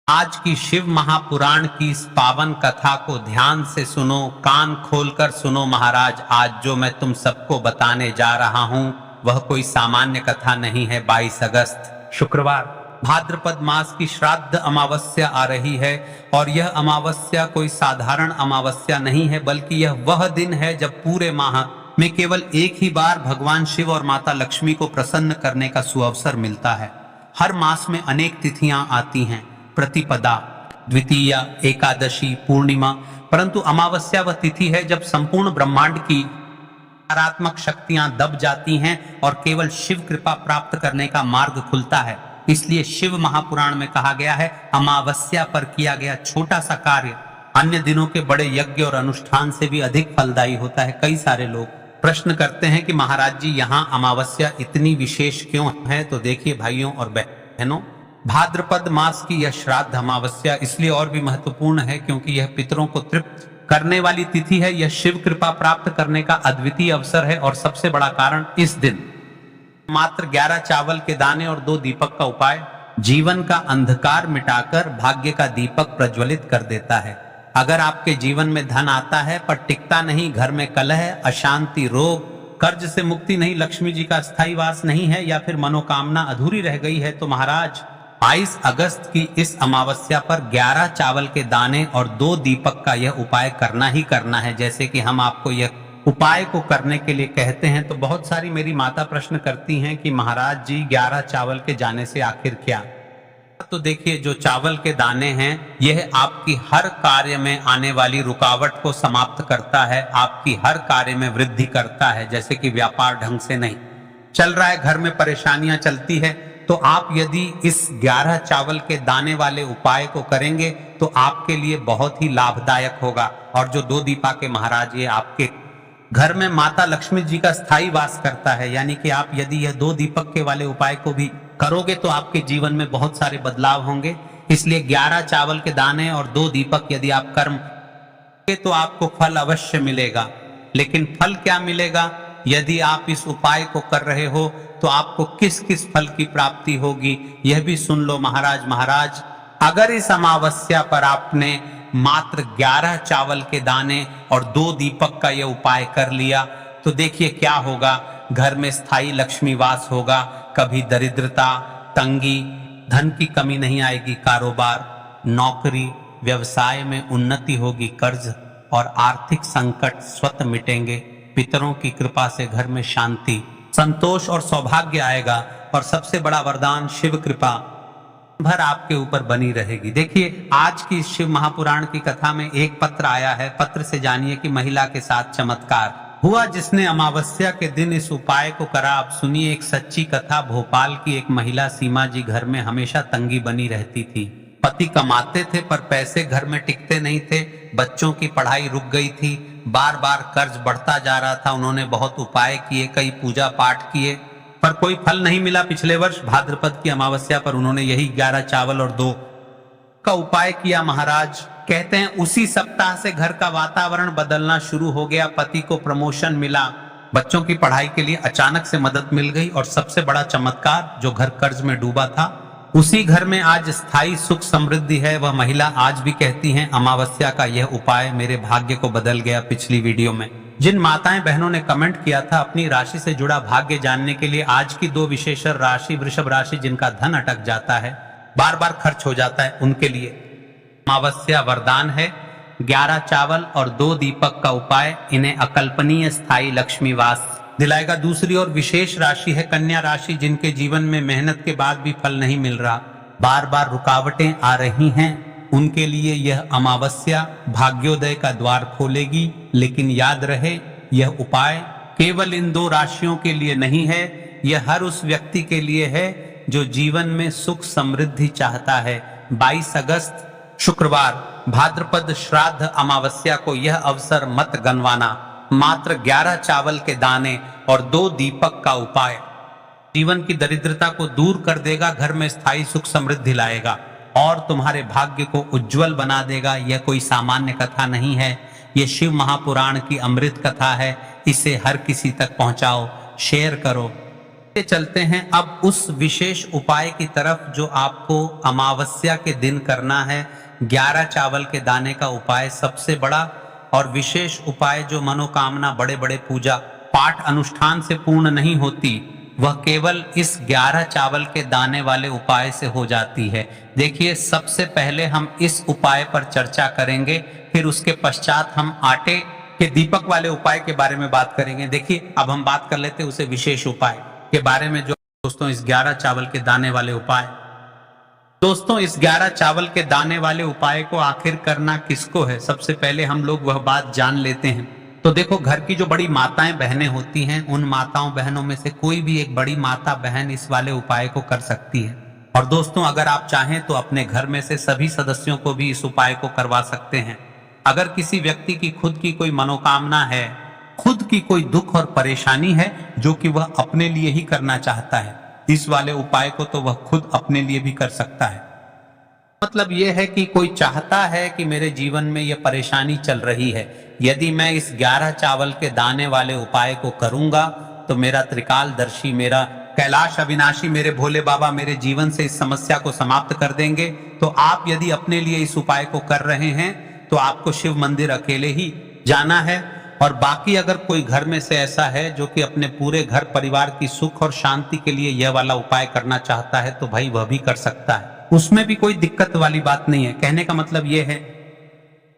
आज की शिव महापुराण की इस पावन कथा को ध्यान से सुनो, कान खोलकर सुनो महाराज। आज जो मैं तुम सबको बताने जा रहा हूं वह कोई सामान्य कथा नहीं है। 22 अगस्त शुक्रवार भाद्रपद मास की श्राद्ध अमावस्या आ रही है और यह अमावस्या कोई साधारण अमावस्या नहीं है, बल्कि यह वह दिन है जब पूरे माह में केवल एक ही बार भगवान शिव और माता लक्ष्मी को प्रसन्न करने का सुअवसर मिलता है। हर मास में अनेक तिथियां आती हैं, प्रतिपदा, द्वितीया, एकादशी, पूर्णिमा, परंतु अमावस्या वह तिथि है जब संपूर्ण ब्रह्मांड की नकारात्मक शक्तियां दब जाती हैं और केवल शिव कृपा प्राप्त करने का मार्ग खुलता है। इसलिए शिव महापुराण में कहा गया है, अमावस्या पर किया गया छोटा सा कार्य अन्य दिनों के बड़े यज्ञ और अनुष्ठान से भी अधिक फलदायी होता है। कई सारे लोग प्रश्न करते हैं कि महाराज जी, यहाँ अमावस्या इतनी विशेष क्यों है? तो देखिए भाइयों और बहनों, भाद्रपद मास की यह श्राद्ध अमावस्या इसलिए और भी महत्वपूर्ण है क्योंकि यह पितरों को तृप्त करने वाली तिथि है। यह शिव कृपा प्राप्त करने का अद्वितीय अवसर है और सबसे बड़ा कारण, इस दिन मात्र 11 चावल के दाने और 2 दीपक का उपाय जीवन का अंधकार मिटाकर भाग्य का दीपक प्रज्वलित कर देता है। अगर आपके जीवन में धन आता है पर टिकता नहीं, घर में कलह, अशांति, रोग, कर्ज से मुक्ति नहीं, लक्ष्मी जी का स्थायी वास नहीं है या फिर मनोकामना अधूरी रह गई है, तो महाराज 22 अगस्त की इस अमावस्या पर 11 चावल के दाने और 2 दीपक का यह उपाय करना ही करना है। जैसे कि हम आपको यह उपाय को करने के लिए कहते हैं, तो बहुत सारी मेरी माता प्रश्न करती हैं कि महाराज जी 11 चावल के जाने से आखिर क्या? तो देखिए, जो चावल के दाने हैं यह आपकी हर कार्य में आने वाली रुकावट को समाप्त करता है, आपकी हर कार्य में वृद्धि करता है। जैसे कि व्यापार ढंग से नहीं चल रहा है, घर में परेशानियां चलती है, तो आप यदि इस 11 चावल के दाने वाले उपाय को करेंगे तो आपके लिए बहुत ही लाभदायक होगा। और जो 2 दीपा के महाराज, ये आपके घर में माता लक्ष्मी जी का स्थायी वास करता है, यानी कि आप यदि यह 2 दीपक के वाले उपाय को भी करोगे तो आपके जीवन में बहुत सारे बदलाव होंगे। इसलिए 11 चावल के दाने और 2 दीपक यदि आप कर्म तो आपको फल अवश्य मिलेगा। लेकिन फल क्या मिलेगा? यदि आप इस उपाय को कर रहे हो तो आपको किस किस फल की प्राप्ति होगी यह भी सुन लो महाराज। अगर इस अमावस्या पर आपने मात्र 11 चावल के दाने और 2 दीपक का यह उपाय कर लिया तो देखिए क्या होगा। घर में स्थायी लक्ष्मी वास होगा, कभी दरिद्रता, तंगी, धन की कमी नहीं आएगी, कारोबार, नौकरी, व्यवसाय में उन्नति होगी, कर्ज और आर्थिक संकट स्वतः मिटेंगे। पितरों की कृपा से घर में शांति, संतोष और सौभाग्य आएगा और सबसे बड़ा वरदान, शिव कृपा भर आपके ऊपर बनी रहेगी। देखिए, आज की शिव महापुराण की कथा में एक पत्र आया है। पत्र से जानिए कि महिला के साथ चमत्कार हुआ जिसने अमावस्या के दिन इस उपाय को करा। आप सुनिए एक सच्ची कथा। भोपाल की एक महिला सीमा जी, घर में हमेशा तंगी बनी रहती थी। पति कमाते थे पर पैसे घर में टिकते नहीं थे, बच्चों की पढ़ाई रुक गई थी, बार बार कर्ज बढ़ता जा रहा था। उन्होंने बहुत उपाय किए, कई पूजा पाठ किए पर कोई फल नहीं मिला। पिछले वर्ष भाद्रपद की अमावस्या पर उन्होंने यही 11 चावल और 2 का उपाय किया। महाराज कहते हैं उसी सप्ताह से घर का वातावरण बदलना शुरू हो गया। पति को प्रमोशन मिला, बच्चों की पढ़ाई के लिए अचानक से मदद मिल गई और सबसे बड़ा चमत्कार, जो घर कर्ज में डूबा था उसी घर में आज स्थायी सुख समृद्धि है। वह महिला आज भी कहती हैं, अमावस्या का यह उपाय मेरे भाग्य को बदल गया। पिछली वीडियो में जिन माताएं बहनों ने कमेंट किया था अपनी राशि से जुड़ा भाग्य जानने के लिए, आज की 2 विशेषण राशि, वृषभ राशि, जिनका धन अटक जाता है, बार बार खर्च हो जाता है, उनके लिए अमावस्या वरदान है। 11 चावल और 2 दीपक का उपाय इन्हें अकल्पनीय स्थायी लक्ष्मी वास दिलाएगा। दूसरी और विशेष राशि है कन्या राशि, जिनके जीवन में मेहनत के बाद भी फल नहीं मिल रहा, बार बार रुकावटें आ रही हैं, उनके लिए यह अमावस्या भाग्योदय का द्वार खोलेगी। लेकिन याद रहे, यह उपाय केवल इन 2 राशियों के लिए नहीं है, यह हर उस व्यक्ति के लिए है जो जीवन में सुख समृद्धि चाहता है। 22 अगस्त शुक्रवार भाद्रपद श्राद्ध अमावस्या को यह अवसर मत गंवाना। मात्र 11 चावल के दाने और 2 दीपक का उपाय जीवन की दरिद्रता को दूर कर देगा, घर में स्थायी सुख समृद्धि लाएगा और तुम्हारे भाग्य को उज्जवल बना देगा। यह कोई सामान्य कथा नहीं है, यह शिव महापुराण की अमृत कथा है। इसे हर किसी तक पहुंचाओ, शेयर करो। चलते हैं अब उस विशेष उपाय की तरफ जो आपको अमावस्या के दिन करना है। 11 चावल के दाने का उपाय सबसे बड़ा और विशेष उपाय जो मनोकामना बड़े बड़े पूजा पाठ अनुष्ठान से पूर्ण नहीं होती, वह केवल इस 11 चावल के दाने वाले उपाय से हो जाती है। देखिए, सबसे पहले हम इस उपाय पर चर्चा करेंगे, फिर उसके पश्चात हम आटे के दीपक वाले उपाय के बारे में बात करेंगे। देखिए, अब हम बात कर लेते हैं उसे विशेष उपाय के बारे में, जो दोस्तों इस 11 चावल के दाने वाले उपाय। दोस्तों, इस 11 चावल के दाने वाले उपाय को आखिर करना किसको है, सबसे पहले हम लोग वह बात जान लेते हैं। तो देखो, घर की जो बड़ी माताएं बहनें होती हैं, उन माताओं बहनों में से कोई भी एक बड़ी माता बहन इस वाले उपाय को कर सकती है। और दोस्तों, अगर आप चाहें तो अपने घर में से सभी सदस्यों को भी इस उपाय को करवा सकते हैं। अगर किसी व्यक्ति की खुद की कोई मनोकामना है, खुद की कोई दुख और परेशानी है जो कि वह अपने लिए ही करना चाहता है, इस वाले उपाय को तो वह खुद अपने लिए भी कर सकता है। मतलब यह है कि कोई चाहता है कि मेरे जीवन में यह परेशानी चल रही है, यदि मैं इस 11 चावल के दाने वाले उपाय को करूंगा तो मेरा त्रिकालदर्शी, मेरा कैलाश अविनाशी, मेरे भोले बाबा मेरे जीवन से इस समस्या को समाप्त कर देंगे। तो आप यदि अपने लिए इस उपाय को कर रहे हैं तो आपको शिव मंदिर अकेले ही जाना है। और बाकी अगर कोई घर में से ऐसा है जो कि अपने पूरे घर परिवार की सुख और शांति के लिए यह वाला उपाय करना चाहता है, तो भाई वह भी कर सकता है, उसमें भी कोई दिक्कत वाली बात नहीं है। कहने का मतलब यह है,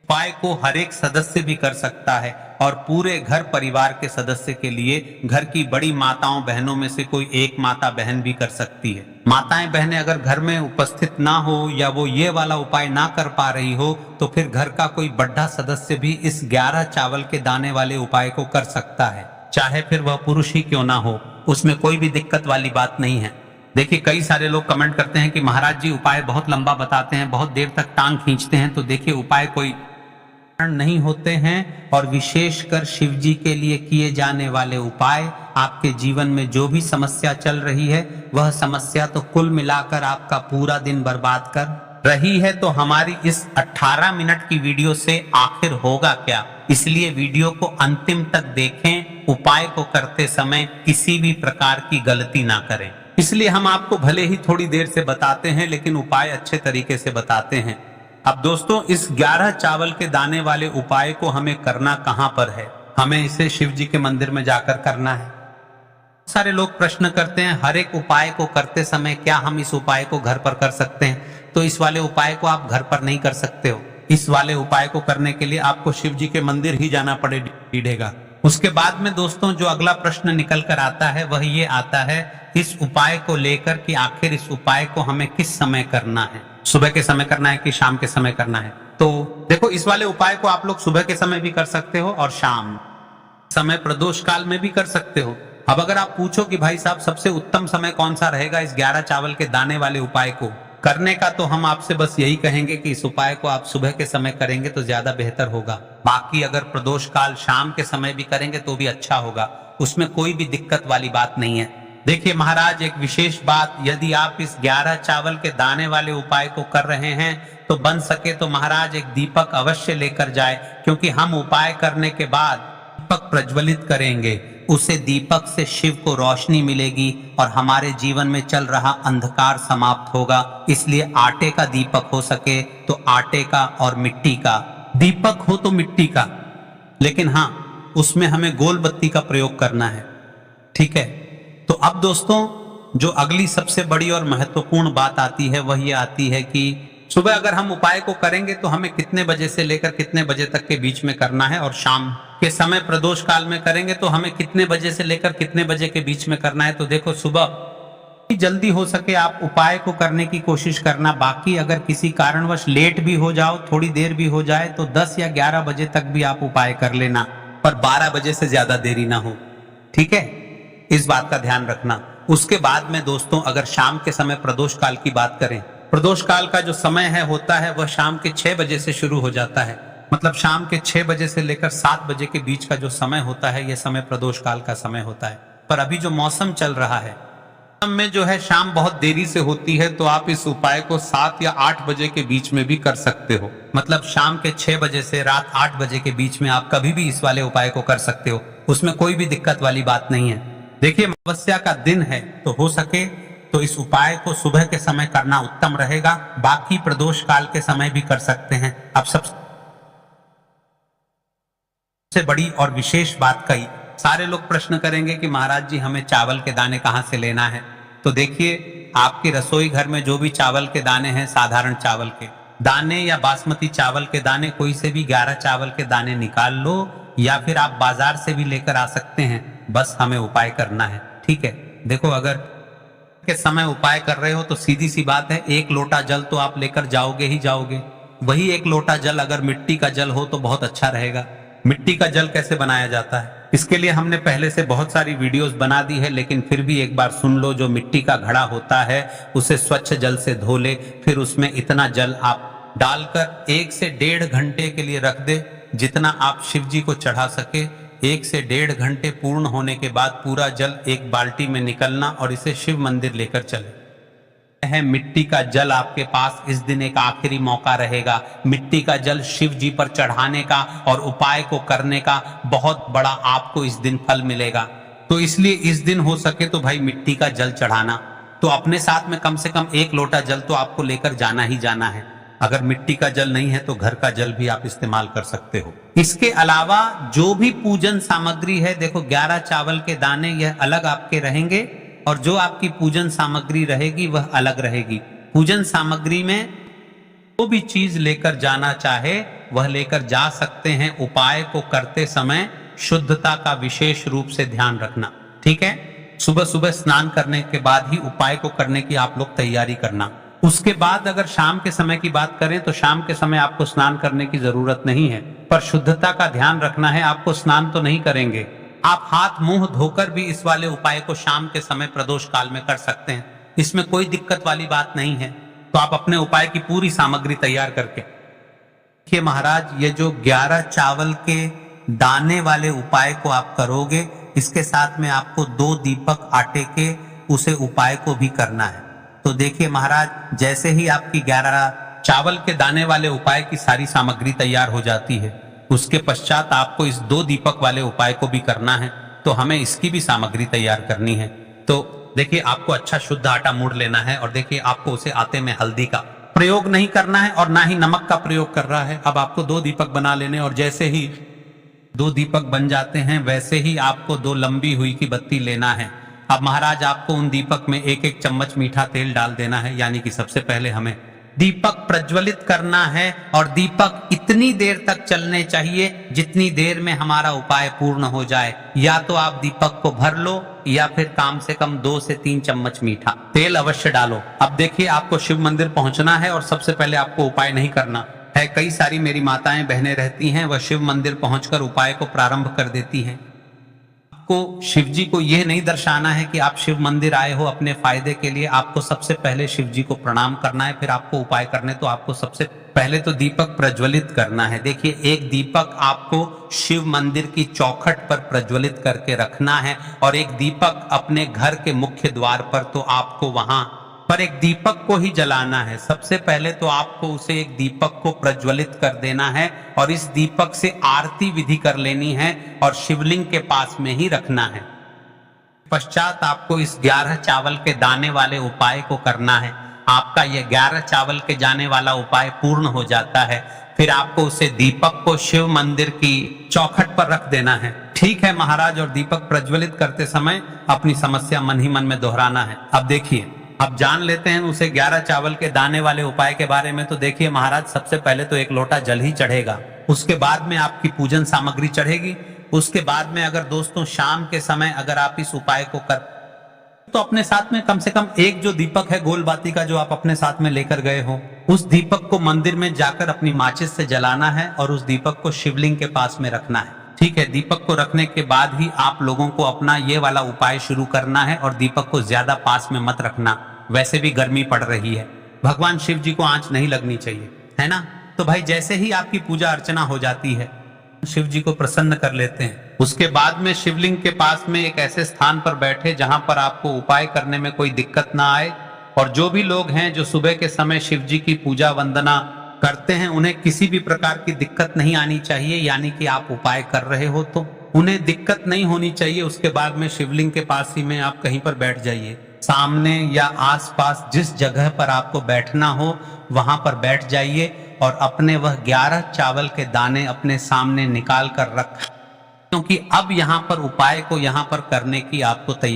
उपाय को हर एक सदस्य भी कर सकता है और पूरे घर परिवार के सदस्य के लिए घर की बड़ी माताओं बहनों में से कोई एक माता बहन भी कर सकती है। माताएं बहनें अगर घर में उपस्थित ना हो या वो ये वाला उपाय ना कर पा रही हो, तो फिर घर का कोई बड़ा सदस्य भी इस 11 चावल के दाने वाले उपाय को कर सकता है, चाहे फिर वह पुरुष ही क्यों ना हो, उसमें कोई भी दिक्कत वाली बात नहीं है। देखिए, कई सारे लोग कमेंट करते हैं कि महाराज जी उपाय बहुत लंबा बताते हैं, बहुत देर तक टांग खींचते हैं। तो देखिए, उपाय कोई नहीं होते हैं और विशेषकर शिव जी के लिए किए जाने वाले उपाय आपके जीवन में जो भी समस्या चल रही है, वह समस्या तो कुल मिलाकर आपका पूरा दिन बर्बाद कर रही है। तो हमारी इस 18 मिनट की वीडियो से आखिर होगा क्या, इसलिए वीडियो को अंतिम तक देखें। उपाय को करते समय किसी भी प्रकार की गलती ना करें, इसलिए हम आपको भले ही थोड़ी देर से बताते हैं लेकिन उपाय अच्छे तरीके से बताते हैं। अब दोस्तों, इस 11 चावल के दाने वाले उपाय को हमें करना कहां पर है, हमें इसे शिव जी के मंदिर में जाकर करना है। सारे लोग प्रश्न करते हैं, हर एक उपाय को करते समय क्या हम इस उपाय को घर पर कर सकते हैं? तो इस वाले उपाय को आप घर पर नहीं कर सकते हो। इस वाले उपाय को करने के लिए आपको शिव जी के मंदिर ही जाना पड़ेगा। उसके बाद में दोस्तों जो अगला प्रश्न निकल कर आता है वह ये आता है इस उपाय को लेकर कि आखिर इस उपाय को हमें किस समय करना है, सुबह के समय करना है कि शाम के समय करना है। तो देखो, इस वाले उपाय को आप लोग सुबह के समय भी कर सकते हो और शाम समय प्रदोष काल में भी कर सकते हो। अब अगर आप पूछो कि भाई साहब सबसे उत्तम समय कौन सा रहेगा इस 11 चावल के दाने वाले उपाय को करने का, तो हम आपसे बस यही कहेंगे कि इस उपाय को आप सुबह के समय करेंगे तो ज्यादा बेहतर होगा। बाकी अगर प्रदोष काल शाम के समय भी करेंगे तो भी अच्छा होगा, उसमें कोई भी दिक्कत वाली बात नहीं है। देखिए महाराज, एक विशेष बात, यदि आप इस 11 चावल के दाने वाले उपाय को कर रहे हैं तो बन सके तो महाराज एक दीपक अवश्य लेकर जाए, क्योंकि हम उपाय करने के बाद दीपक प्रज्वलित करेंगे, उसे दीपक से शिव को रोशनी मिलेगी और हमारे जीवन में चल रहा अंधकार समाप्त होगा। इसलिए आटे का दीपक हो सके तो आटे का और मिट्टी का दीपक हो तो मिट्टी का, लेकिन हाँ उसमें हमें गोल बत्ती का प्रयोग करना है, ठीक है। तो अब दोस्तों जो अगली सबसे बड़ी और महत्वपूर्ण बात आती है वह ये आती है कि सुबह अगर हम उपाय को करेंगे तो हमें कितने बजे से लेकर कितने बजे तक के बीच में करना है, और शाम के समय प्रदोष काल में करेंगे तो हमें कितने बजे से लेकर कितने बजे के बीच में करना है। तो देखो, सुबह जल्दी हो सके आप उपाय को करने की कोशिश करना। बाकी अगर किसी कारणवश लेट भी हो जाओ, थोड़ी देर भी हो जाए, तो 10 या 11 बजे तक भी आप उपाय कर लेना, पर 12 बजे से ज्यादा देरी ना हो, ठीक है, इस बात का ध्यान रखना। उसके बाद में दोस्तों अगर शाम के समय प्रदोष काल की बात करें, प्रदोष काल का जो समय है होता है वह शाम के 6 बजे से शुरू हो जाता है। मतलब शाम के 6 बजे से लेकर 7 बजे के बीच का जो समय होता है यह समय प्रदोष काल का समय होता है। पर अभी जो मौसम चल रहा है में जो है शाम बहुत देरी से होती है, तो आप इस उपाय को 7 या 8 बजे के बीच में भी कर सकते हो। मतलब शाम के 6 बजे से रात 8 बजे के बीच में आप कभी भी इस वाले उपाय को कर सकते हो, उसमें कोई भी दिक्कत वाली बात नहीं है। देखिए अमावस्या का दिन है तो हो सके तो इस उपाय को सुबह के समय करना उत्तम रहेगा, बाकी प्रदोष काल के समय भी कर सकते हैं। अब सबसे बड़ी और विशेष बात कही, सारे लोग प्रश्न करेंगे कि महाराज जी हमें चावल के दाने कहां से लेना है। तो देखिए आपकी रसोई घर में जो भी चावल के दाने हैं, साधारण चावल के दाने या बासमती चावल के दाने, कोई से भी 11 चावल के दाने निकाल लो, या फिर आप बाजार से भी लेकर आ सकते हैं। बस हमें उपाय करना है, ठीक है। देखो अगर के समय उपाय कर रहे हो तो सीधी सी बात है, 1 लोटा जल तो आप लेकर जाओगे ही जाओगे। वही 1 लोटा जल अगर मिट्टी का जल हो तो बहुत अच्छा रहेगा। मिट्टी का जल कैसे बनाया जाता है, इसके लिए हमने पहले से बहुत सारी वीडियोस बना दी है, लेकिन फिर भी एक बार सुन लो। जो मिट्टी का घड़ा होता है उसे स्वच्छ जल से धो ले, फिर उसमें इतना जल आप डालकर 1 से 1.5 घंटे के लिए रख दे, जितना आप शिव जी को चढ़ा सके। 1 से 1.5 घंटे पूर्ण होने के बाद पूरा जल एक बाल्टी में निकलना और इसे शिव मंदिर लेकर चले। है मिट्टी का जल आपके पास इस दिन एक आखिरी मौका रहेगा, मिट्टी का जल शिव जी पर चढ़ाने का और उपाय को करने का बहुत बड़ा आपको इस दिन फल मिलेगा। तो इसलिए इस दिन हो सके तो भाई मिट्टी का जल चढ़ाना, तो अपने साथ में कम से कम 1 लोटा जल तो आपको लेकर जाना ही जाना है। अगर मिट्टी का जल नहीं है तो घर का जल भी आप इस्तेमाल कर सकते हो। इसके अलावा जो भी पूजन सामग्री है, देखो 11 चावल के दाने यह अलग आपके रहेंगे और जो आपकी पूजन सामग्री रहेगी वह अलग रहेगी। पूजन सामग्री में जो भी चीज लेकर जाना चाहे वह लेकर जा सकते हैं। उपाय को करते समय शुद्धता का विशेष रूप से ध्यान रखना, ठीक है। सुबह सुबह स्नान करने के बाद ही उपाय को करने की आप लोग तैयारी करना। उसके बाद अगर शाम के समय की बात करें तो शाम के समय आपको स्नान करने की जरूरत नहीं है, पर शुद्धता का ध्यान रखना है। आपको स्नान तो नहीं करेंगे, आप हाथ मुंह धोकर भी इस वाले उपाय को शाम के समय प्रदोष काल में कर सकते हैं, इसमें कोई दिक्कत वाली बात नहीं है। तो आप अपने उपाय की पूरी सामग्री तैयार करके देखिए महाराज, ये जो 11 चावल के दाने वाले उपाय को आप करोगे, इसके साथ में आपको 2 दीपक आटे के उसे उपाय को भी करना है। तो देखिए महाराज, जैसे ही आपकी 11 चावल के दाने वाले उपाय की सारी सामग्री तैयार हो जाती है, उसके पश्चात आपको इस 2 दीपक वाले उपाय को भी करना है। तो हमें इसकी भी सामग्री तैयार करनी है। तो देखिए आपको अच्छा शुद्ध आटा मूड़ लेना है और देखिए आपको उसे आटे में हल्दी का प्रयोग नहीं करना है और ना ही नमक का प्रयोग कर रहा है। अब आपको 2 दीपक बना लेने और जैसे ही 2 दीपक बन जाते हैं वैसे ही आपको 2 लंबी हुई की बत्ती लेना है। अब महाराज आपको उन दीपक में 1-1 चम्मच मीठा तेल डाल देना है, यानी कि सबसे पहले हमें दीपक प्रज्वलित करना है और दीपक इतनी देर तक चलने चाहिए जितनी देर में हमारा उपाय पूर्ण हो जाए। या तो आप दीपक को भर लो या फिर कम से कम 2 से 3 चम्मच मीठा तेल अवश्य डालो। अब देखिए आपको शिव मंदिर पहुंचना है और सबसे पहले आपको उपाय नहीं करना है। कई सारी मेरी माताएं बहनें रहती हैं, वह शिव मंदिर पहुंचकर उपाय को प्रारंभ कर देती हैं। आपको शिव जी को यह नहीं दर्शाना है कि आप शिव मंदिर आए हो अपने फायदे के लिए। आपको सबसे पहले शिव जी को प्रणाम करना है, फिर आपको उपाय करने। तो आपको सबसे पहले तो दीपक प्रज्वलित करना है। देखिए एक दीपक आपको शिव मंदिर की चौखट पर प्रज्वलित करके रखना है और एक दीपक अपने घर के मुख्य द्वार पर, तो आपको वहां पर एक दीपक को ही जलाना है। सबसे पहले तो आपको उसे एक दीपक को प्रज्वलित कर देना है और इस दीपक से आरती विधि कर लेनी है और शिवलिंग के पास में ही रखना है। पश्चात आपको इस 11 चावल के दाने वाले उपाय को करना है। आपका यह 11 चावल के जाने वाला उपाय पूर्ण हो जाता है, फिर आपको उसे दीपक को शिव मंदिर की चौखट पर रख देना है। ठीक है महाराज, और दीपक प्रज्वलित करते समय अपनी समस्या मन ही मन में दोहराना है। अब देखिए, अब जान लेते हैं उसे 11 चावल के दाने वाले उपाय के बारे में। तो देखिए महाराज, सबसे पहले तो 1 लोटा जल ही चढ़ेगा, उसके बाद में आपकी पूजन सामग्री चढ़ेगी। उसके बाद में अगर दोस्तों शाम के समय अगर आप इस उपाय को कर तो अपने साथ में कम से कम 1 जो दीपक है गोल बाती का, जो आप अपने साथ में लेकर गए हो, उस दीपक को मंदिर में जाकर अपनी माचिस से जलाना है और उस दीपक को शिवलिंग के पास में रखना है। ठीक है, दीपक को रखने के बाद ही आप लोगों को अपना ये वाला उपाय शुरू करना है और दीपक को ज्यादा पास में मत रखना। वैसे भी गर्मी पड़ रही है, भगवान शिव जी को आंच नहीं लगनी चाहिए, है ना। तो भाई जैसे ही आपकी पूजा अर्चना हो जाती है, शिव जी को प्रसन्न कर लेते हैं। उसके बाद में शिवलिंग के पास में एक ऐसे स्थान पर बैठे जहां पर आपको उपाय करने में कोई दिक्कत ना आए। और जो भी लोग हैं जो सुबह के समय शिव जी की पूजा वंदना करते हैं, उन्हें किसी भी प्रकार की दिक्कत नहीं आनी चाहिए। यानी कि आप उपाय कर रहे हो तो उन्हें दिक्कत नहीं होनी चाहिए। उसके बाद में शिवलिंग के पास ही में आप कहीं पर बैठ जाइए, सामने या आसपास जिस जगह पर आपको बैठना हो वहां पर बैठ जाइए और अपने वह 11 चावल के दाने अपने सामने निकाल कर रख, क्योंकि अब यहाँ पर उपाय को यहाँ पर करने की आपको तैयारी